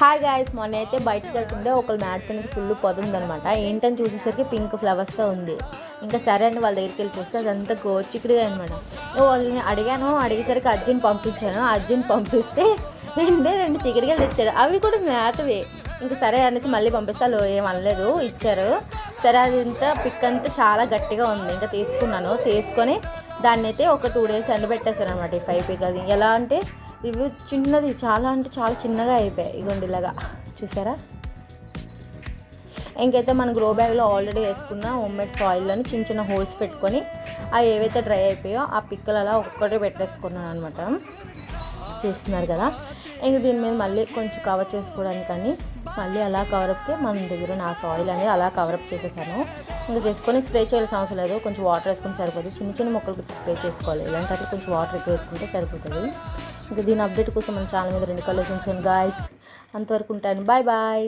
Hi guys, మొన్న అయితే బయటకు వెళ్తుంటే ఒకళ్ళు మ్యాట్ పైన ఫుల్ పొదుందనమాట. ఏంటని చూసేసరికి పింక్ ఫ్లవర్స్తో ఉంది. ఇంకా సరే అని వాళ్ళ దగ్గరికి వెళ్ళి చూస్తే అదంతా గోచిక్కుడుగా అనమాట. వాళ్ళని అడిగేసరికి అర్జున్ పంపించాను. అర్జున్ పంపిస్తే రెండు చిక్కుడుకాయలు తెచ్చాడు. అవి కూడా మ్యాట్వే. ఇంకా సరే అనేసి మళ్ళీ పంపిస్తే వాళ్ళు ఏమనలేదు, ఇచ్చారు. సరే అది పిక్ అంతా చాలా గట్టిగా ఉంది. ఇంకా తీసుకొని దాన్ని అయితే ఒక 2 days ఎండబెట్టేశాను అనమాట. ఈ 5 పిక్కలు ఎలా అంటే ఇవి చిన్నది, చాలా అంటే చాలా చిన్నగా అయిపోయాయి. ఇగోండి ఇలాగా చూసారా. ఇంకైతే మన గ్రో బ్యాగ్లో ఆల్రెడీ వేసుకున్న హోమ్మేడ్ సాయిల్లోని చిన్న చిన్న హోల్స్ పెట్టుకొని అవి ఏవైతే డ్రై అయిపోయో ఆ పిక్కలు అలా ఒక్కొక్కటి పెట్టేసుకున్నాను అనమాట. చూస్తున్నారు కదా. ఇంక దీని మీద మళ్ళీ కొంచెం కవర్ చేసుకోవడానికని మళ్ళీ అలా కవరప్కి మన దగ్గర నా సాయిల్ అనేది అలా కవరప్ చేసేసాను. ఇంకా చేసుకొని స్ప్రే చేయాల్సిన అవసరం లేదు, కొంచెం వాటర్ వేసుకొని సరిపోతుంది. చిన్న చిన్న మొక్కలకి స్ప్రే చేసుకోవాలి. ఇలాంటి అట్లా కొంచెం వాటర్ ఎక్కువ వేసుకుంటే సరిపోతుంది. ఇంకా దీని అప్డేట్ కోసం మన ఛానల్ మీద 2 కళ్ళు ఉంచాను గాయస్. అంతవరకు ఉంటాను. Bye bye.